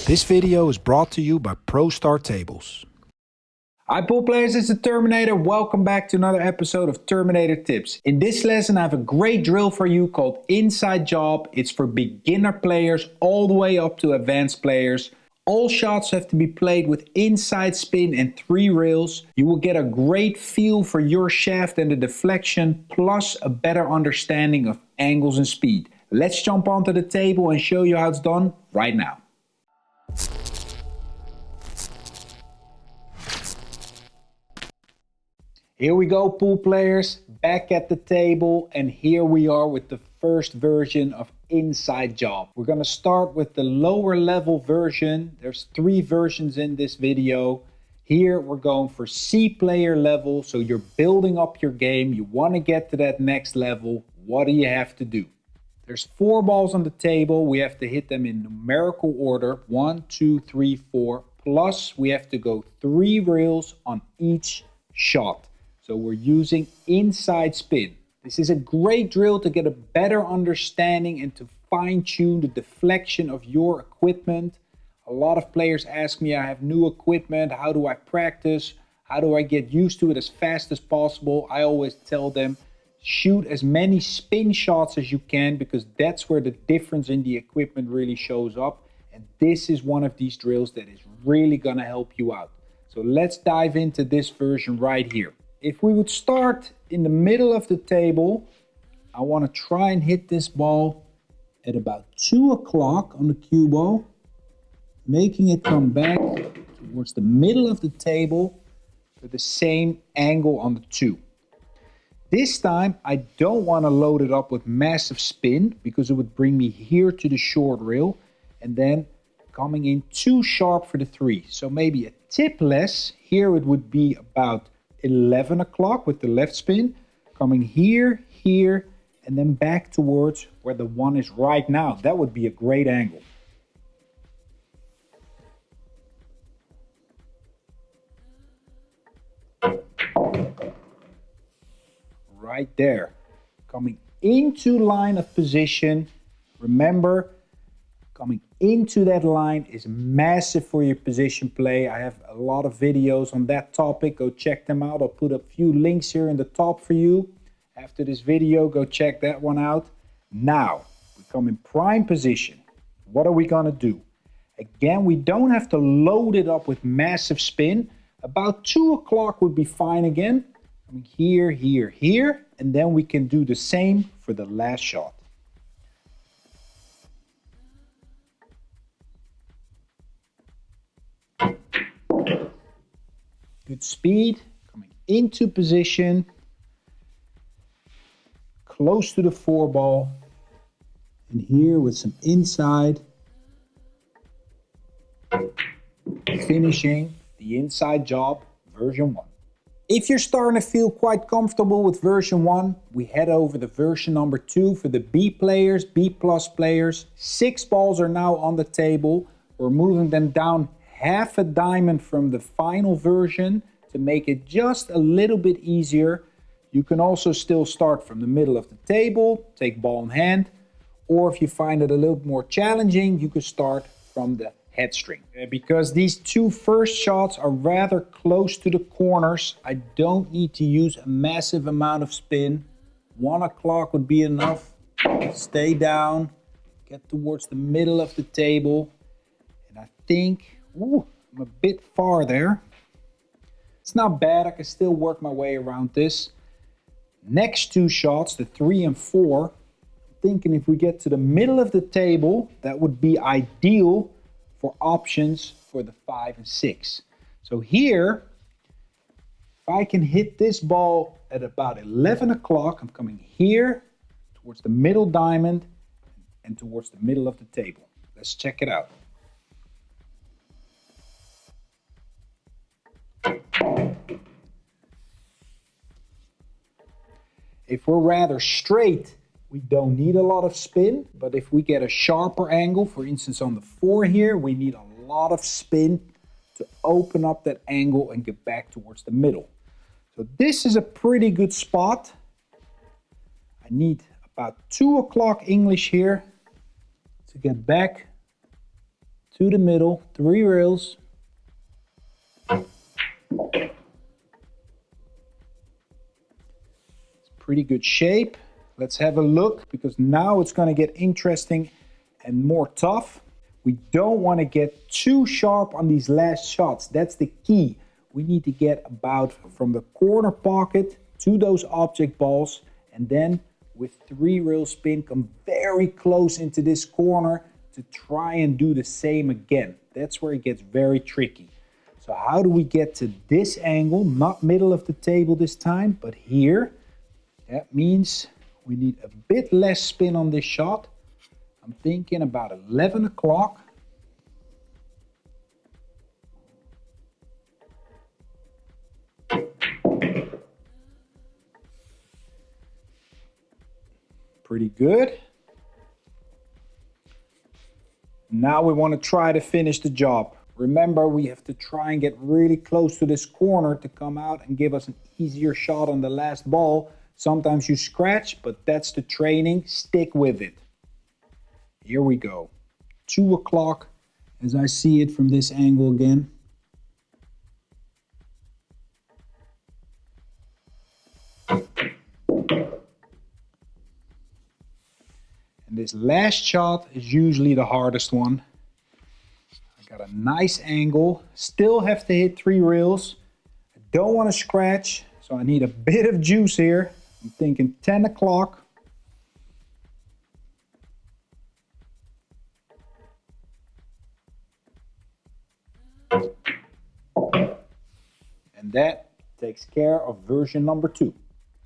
This video is brought to you by ProStar Tables. Hi pool players, it's the Terminator. Welcome back to another episode of Terminator Tips. In this lesson I have a great drill for you called Inside Job. It's for beginner players all the way up to advanced players. All shots have to be played with inside spin and 3 rails. You will get a great feel for your shaft and the deflection, plus a better understanding of angles and speed. Let's jump onto the table and show you how it's done right now. Here we go, pool players, back at the table, and here we are with the first version of Inside Job. We're going to start with the lower level version. There's 3 versions in this video. Here we're going for C player level, so you're building up your game. You want to get to that next level. What do you have to do? There's 4 balls on the table. We have to hit them in numerical order. 1, 2, 3, 4. Plus we have to go 3 rails on each shot. So we're using inside spin. This is a great drill to get a better understanding and to fine-tune the deflection of your equipment. A lot of players ask me, I have new equipment, how do I practice? How do I get used to it as fast as possible? I always tell them, shoot as many spin shots as you can, because that's where the difference in the equipment really shows up. And this is one of these drills that is really gonna help you out. So let's dive into this version right here. If we would start in the middle of the table, I want to try and hit this ball at about 2 o'clock on the cue ball, making it come back towards the middle of the table with the same angle on the 2. This time I don't want to load it up with massive spin, because it would bring me here to the short rail and then coming in too sharp for the 3. So maybe a tip less. Here it would be about 11 o'clock with the left spin, coming here, here, and then back towards where the 1 is right now. That would be a great angle. Right there. Coming into line of position. Remember, coming into that line is massive for your position play. I have a lot of videos on that topic. Go check them out. I'll put a few links here in the top for you. After this video, go check that one out. Now, we come in prime position. What are we gonna do? Again, we don't have to load it up with massive spin. About 2 o'clock would be fine again. Coming here, here, here. And then we can do the same for the last shot. Good speed, coming into position, close to the 4 ball, and here with some inside, finishing the Inside Job version 1. If you're starting to feel quite comfortable with version 1, we head over to version number 2 for the B players, B plus players. 6 balls are now on the table. We're moving them down half a diamond from the final version to make it just a little bit easier. You can also still start from the middle of the table, take ball in hand, or if you find it a little more challenging, you can start from the head string. Because these 2 first shots are rather close to the corners, I don't need to use a massive amount of spin. 1 o'clock would be enough. Stay down, get towards the middle of the table, and I think, ooh, I'm a bit far there. It's not bad, I can still work my way around this. Next 2 shots, the 3 and 4, I'm thinking if we get to the middle of the table, that would be ideal for options for the 5 and 6. So here, if I can hit this ball at about 11 o'clock, I'm coming here towards the middle diamond and towards the middle of the table. Let's check it out. If we're rather straight, we don't need a lot of spin, but if we get a sharper angle, for instance on the 4 here, we need a lot of spin to open up that angle and get back towards the middle. So this is a pretty good spot. I need about 2 o'clock English here to get back to the middle, 3 reels. It's pretty good shape. Let's have a look, because now it's going to get interesting and more tough. We don't want to get too sharp on these last shots. That's the key. We need to get about from the corner pocket to those object balls, and then with 3 reel spin come very close into this corner to try and do the same again. That's where it gets very tricky. So how do we get to this angle? Not middle of the table this time, but here. That means we need a bit less spin on this shot. I'm thinking about 11 o'clock. Pretty good. Now we want to try to finish the job. Remember, we have to try and get really close to this corner to come out and give us an easier shot on the last ball. Sometimes you scratch, but that's the training. Stick with it. Here we go. 2 o'clock as I see it from this angle again. And this last shot is usually the hardest one. I got a nice angle, still have to hit 3 reels. I don't want to scratch, so I need a bit of juice here. I'm thinking 10 o'clock. And that takes care of version number 2.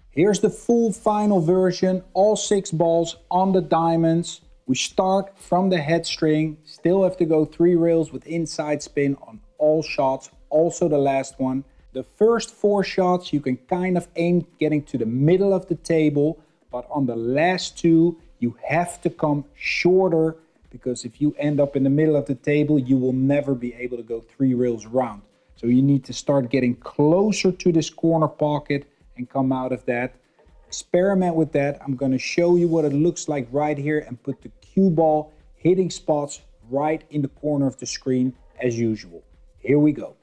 Here's the full final version, all 6 balls on the diamonds. We start from the head string, still have to go 3 reels with inside spin on all shots, also the last one. The first 4 shots you can kind of aim getting to the middle of the table, but on the last 2 you have to come shorter, because if you end up in the middle of the table you will never be able to go 3 reels round. So you need to start getting closer to this corner pocket and come out of that. Experiment with that. I'm going to show you what it looks like right here and put the cue ball hitting spots right in the corner of the screen as usual. Here we go.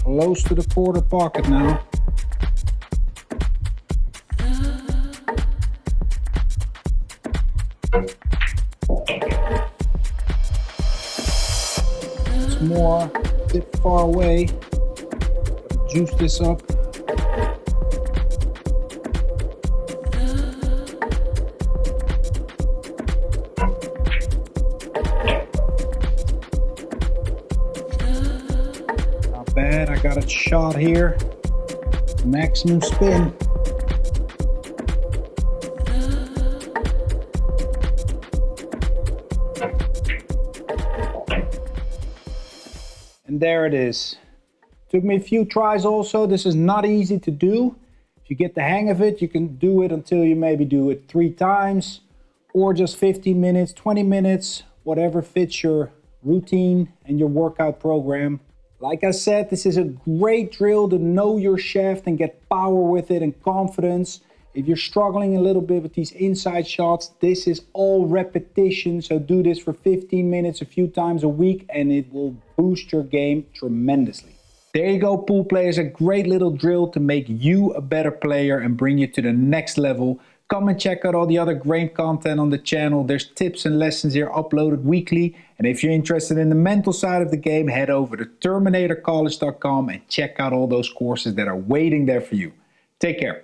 Close to the quarter pocket now. It's more a bit far away. Juice this up. Bad, I got a shot here. Maximum spin. And there it is. Took me a few tries also. This is not easy to do. If you get the hang of it, you can do it until you maybe do it 3 times, or just 15 minutes, 20 minutes, whatever fits your routine and your workout program. Like I said, this is a great drill to know your shaft and get power with it and confidence. If you're struggling a little bit with these inside shots, this is all repetition. So do this for 15 minutes a few times a week and it will boost your game tremendously. There you go, pool players, a great little drill to make you a better player and bring you to the next level. Come and check out all the other great content on the channel. There's tips and lessons here uploaded weekly. And if you're interested in the mental side of the game, head over to terminatorcollege.com and check out all those courses that are waiting there for you. Take care.